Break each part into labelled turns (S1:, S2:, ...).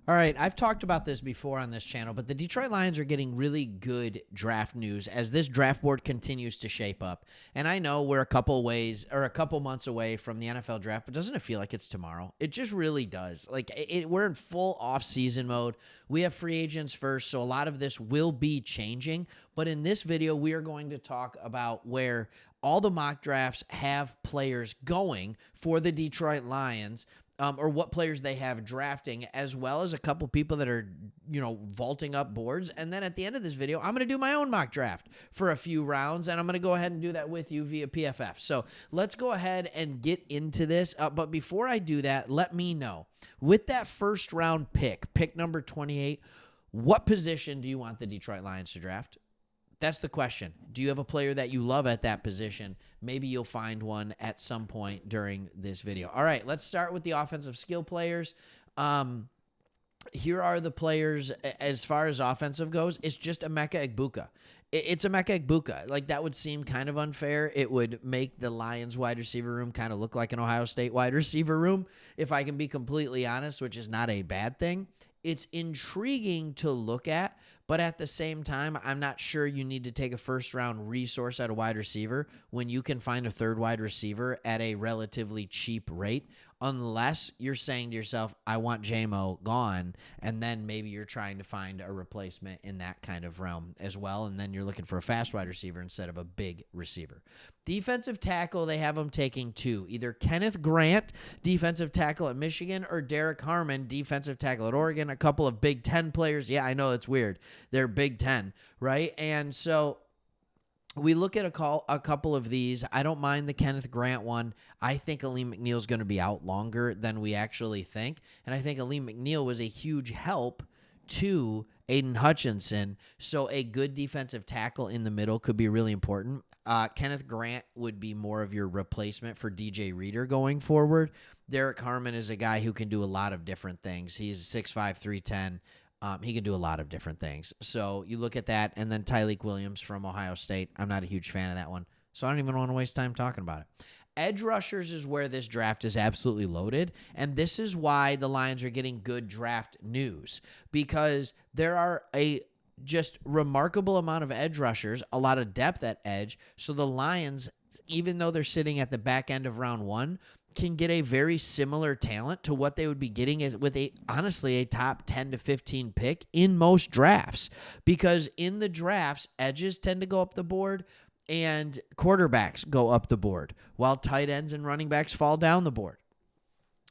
S1: All right, I've talked about this before on this channel, but the Detroit Lions are getting really good draft news as this draft board continues to shape up. And I know we're a couple months away from the NFL draft, but doesn't it feel like it's tomorrow? It just really does. We're in full off-season mode. We have free agents first, so a lot of this will be changing. But in this video, we are going to talk about where all the mock drafts have players going for the Detroit Lions. Or what players they have drafting, as well as a couple people that are, vaulting up boards. And then at the end of this video, I'm going to do my own mock draft for a few rounds, and I'm going to go ahead and do that with you via PFF. So let's go ahead and get into this. But before I do that, let me know, with that first round pick number 28, what position do you want the Detroit Lions to draft? That's the question. Do you have a player that you love at that position? Maybe you'll find one at some point during this video. All right, let's start with the offensive skill players. Here are the players as far as offensive goes. It's just Emeka Egbuka. It's Emeka Egbuka. Like, that would seem kind of unfair. It would make the Lions wide receiver room kind of look like an Ohio State wide receiver room, if I can be completely honest, which is not a bad thing. It's intriguing to look at, but at the same time, I'm not sure you need to take a first-round resource at a wide receiver when you can find a third wide receiver at a relatively cheap rate, unless you're saying to yourself, I want JMO gone, and then maybe you're trying to find a replacement in that kind of realm as well, and then you're looking for a fast wide receiver instead of a big receiver. Defensive tackle, they have them taking two. Either Kenneth Grant, defensive tackle at Michigan, or Derek Harmon, defensive tackle at Oregon. A couple of Big Ten players. Yeah, I know it's weird. They're Big Ten, right? And so we look at a couple of these. I don't mind the Kenneth Grant one. I think Aleem McNeil is going to be out longer than we actually think. And I think Aleem McNeil was a huge help to Aiden Hutchinson. So a good defensive tackle in the middle could be really important. Kenneth Grant would be more of your replacement for DJ Reader going forward. Derek Harmon is a guy who can do a lot of different things. He's 6'5", 310. He can do a lot of different things. So you look at that, and then Tyleik Williams from Ohio State. I'm not a huge fan of that one, so I don't even want to waste time talking about it. Edge rushers is where this draft is absolutely loaded, and this is why the Lions are getting good draft news, because there are a just remarkable amount of edge rushers, a lot of depth at edge. So the Lions, even though they're sitting at the back end of round one, can get a very similar talent to what they would be getting with honestly a top 10 to 15 pick in most drafts, because in the drafts, edges tend to go up the board and quarterbacks go up the board, while tight ends and running backs fall down the board.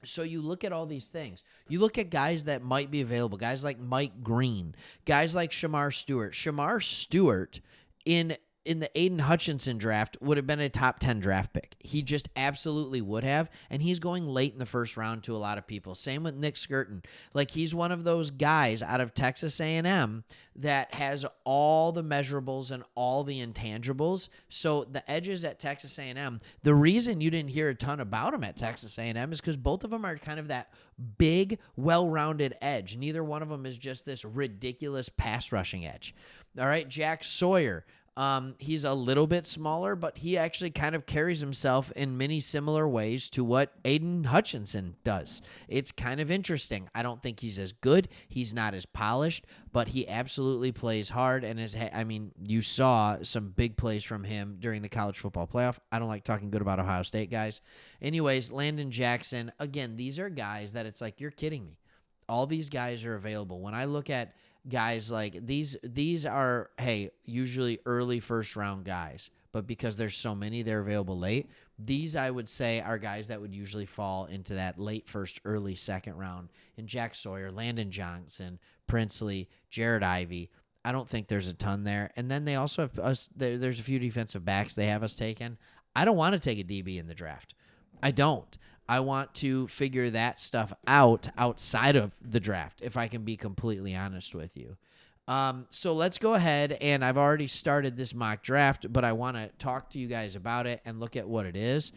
S1: So you look at all these things. You look at guys that might be available, guys like Mike Green, guys like Shamar Stewart. Shamar Stewart in the Aiden Hutchinson draft would have been a top 10 draft pick. He just absolutely would have, and he's going late in the first round to a lot of people. Same with Nick Skirton. Like, he's one of those guys out of Texas A&M that has all the measurables and all the intangibles. So the edges at Texas A&M, the reason you didn't hear a ton about him at Texas A&M is because both of them are kind of that big, well-rounded edge. Neither one of them is just this ridiculous pass rushing edge. All right, Jack Sawyer. He's a little bit smaller, but he actually kind of carries himself in many similar ways to what Aiden Hutchinson does. It's kind of interesting. I don't think he's as good. He's not as polished, but he absolutely plays hard. And you saw some big plays from him during the college football playoff. I don't like talking good about Ohio State guys. Anyways, Landon Jackson, again, these are guys that it's like, you're kidding me. All these guys are available. When I look at guys like these are, usually early first round guys, but because there's so many, they're available late. These, I would say, are guys that would usually fall into that late first, early second round. In Jack Sawyer, Landon Johnson, Princely, Jared Ivey. I don't think there's a ton there. And then they also have us. There's a few defensive backs they have us taken. I don't want to take a DB in the draft. I don't. I want to figure that stuff out outside of the draft, if I can be completely honest with you. So let's go ahead, and I've already started this mock draft, but I want to talk to you guys about it and look at what it is.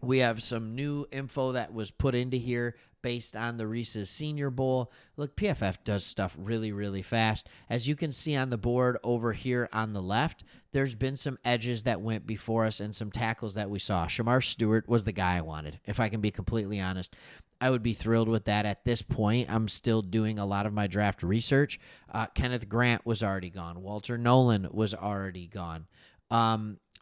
S1: We have some new info that was put into here based on the Reese's Senior Bowl. Look, PFF does stuff really, really fast. As you can see on the board over here on the left, there's been some edges that went before us and some tackles that we saw. Shamar Stewart was the guy I wanted, if I can be completely honest. I would be thrilled with that. At this point, I'm still doing a lot of my draft research. Kenneth Grant was already gone. Walter Nolan was already gone.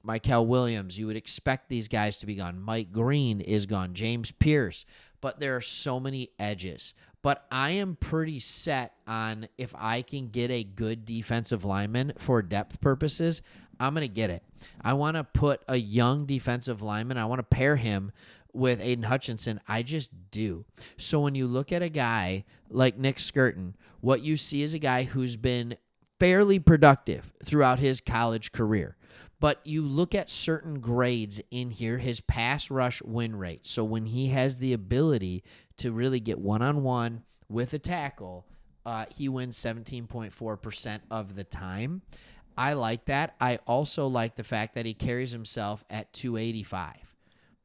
S1: Michael Williams, you would expect these guys to be gone. Mike Green is gone. James Pierce. But there are so many edges. But I am pretty set on if I can get a good defensive lineman for depth purposes, I'm going to get it. I want to put a young defensive lineman. I want to pair him with Aiden Hutchinson. I just do. So when you look at a guy like Nick Skirton, what you see is a guy who's been fairly productive throughout his college career. But you look at certain grades in here, his pass rush win rate. So when he has the ability to really get one-on-one with a tackle, he wins 17.4% of the time. I like that. I also like the fact that he carries himself at 285.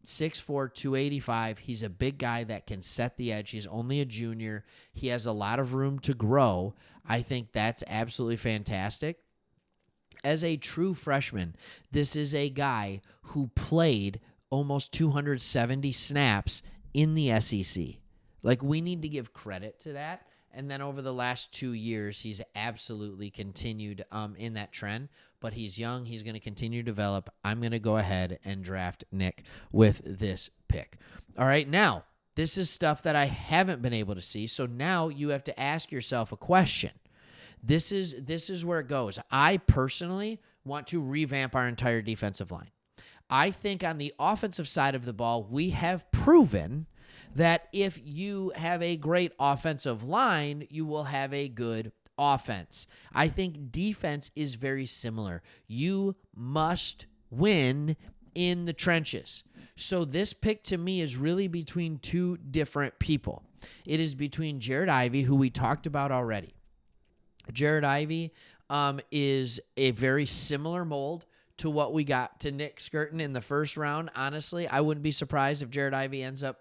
S1: 6'4", 285. He's a big guy that can set the edge. He's only a junior. He has a lot of room to grow. I think that's absolutely fantastic. As a true freshman, this is a guy who played almost 270 snaps in the SEC. Like, we need to give credit to that. And then over the last 2 years, he's absolutely continued in that trend. But he's young. He's going to continue to develop. I'm going to go ahead and draft Nick with this pick. All right, now, this is stuff that I haven't been able to see. So now you have to ask yourself a question. This is where it goes. I personally want to revamp our entire defensive line. I think on the offensive side of the ball, we have proven that if you have a great offensive line, you will have a good offense. I think defense is very similar. You must win in the trenches. So this pick to me is really between two different people. It is between Jared Ivey, who we talked about already. Jared Ivey is a very similar mold to what we got to Nick Skirton in the first round. Honestly, I wouldn't be surprised if Jared Ivey ends up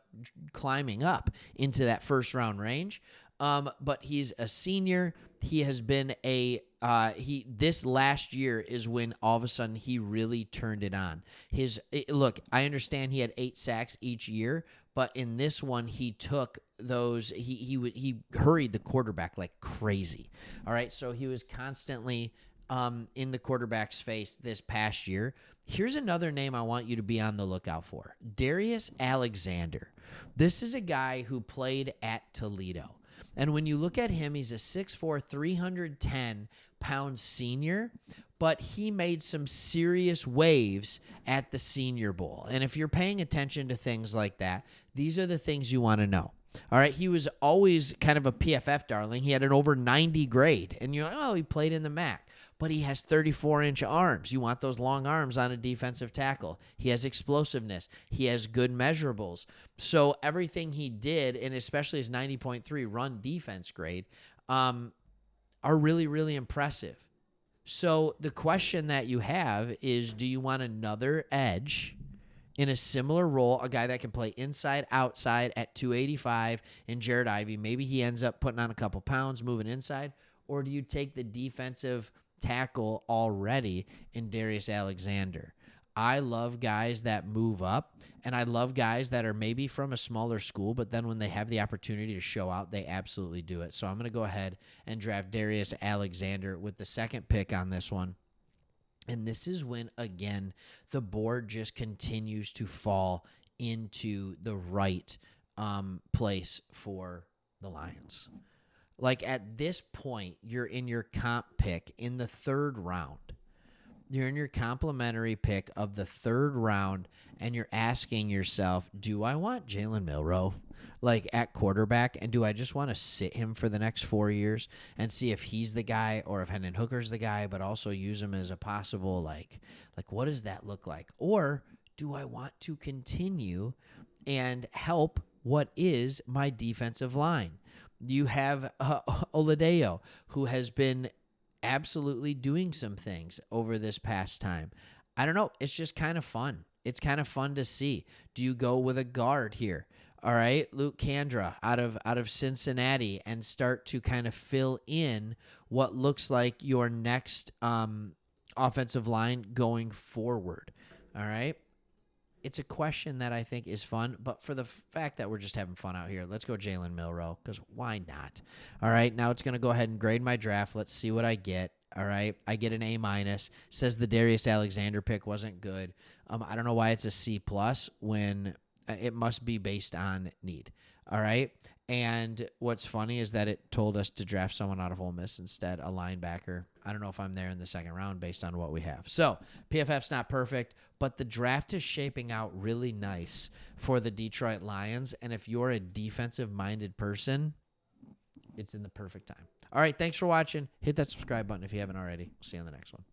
S1: climbing up into that first round range. But he's a senior. He has been this last year is when all of a sudden he really turned it on. Look, I understand he had 8 sacks each year, but in this one he took those. He hurried the quarterback like crazy. All right, so he was constantly in the quarterback's face this past year. Here's another name I want you to be on the lookout for: Darius Alexander. This is a guy who played at Toledo. And when you look at him, he's a 6'4", 310-pound senior, but he made some serious waves at the Senior Bowl. And if you're paying attention to things like that, these are the things you want to know. All right, he was always kind of a PFF darling. He had an over 90 grade. And you're like, oh, he played in the MAC. But he has 34-inch arms. You want those long arms on a defensive tackle. He has explosiveness. He has good measurables. So everything he did, and especially his 90.3 run defense grade, are really, really impressive. So the question that you have is, do you want another edge in a similar role, a guy that can play inside, outside at 285 in Jared Ivey? Maybe he ends up putting on a couple pounds, moving inside. Or do you take the defensive tackle already in Darius Alexander? I love guys that move up, and I love guys that are maybe from a smaller school, but then when they have the opportunity to show out, they absolutely do it. So I'm going to go ahead and draft Darius Alexander with the second pick on this one. And this is when, again, the board just continues to fall into the right place for the Lions. Like, at this point, you're in your comp pick in the third round. You're in your complimentary pick of the third round, and you're asking yourself, do I want Jalen Milroe, like, at quarterback, and do I just want to sit him for the next 4 years and see if he's the guy or if Hendon Hooker's the guy, but also use him as a possible, like what does that look like? Or do I want to continue and help what is my defensive line? You have Oladeo, who has been absolutely doing some things over this past time. I don't know. It's just kind of fun. It's kind of fun to see. Do you go with a guard here? All right, Luke Kandra out of Cincinnati, and start to kind of fill in what looks like your next offensive line going forward. All right. it's a question that I think is fun. But for the fact that we're just having fun out here, let's go Jalen Milroe, because why not? All right, now it's going to go ahead and grade my draft. Let's see what I get. All right, I get an A-. Says the Darius Alexander pick wasn't good. I don't know why it's a C+ when it must be based on need. All right. And what's funny is that it told us to draft someone out of Ole Miss instead, a linebacker. I don't know if I'm there in the second round based on what we have. So PFF's not perfect, but the draft is shaping out really nice for the Detroit Lions. And if you're a defensive-minded person, it's in the perfect time. All right, thanks for watching. Hit that subscribe button if you haven't already. We'll see you on the next one.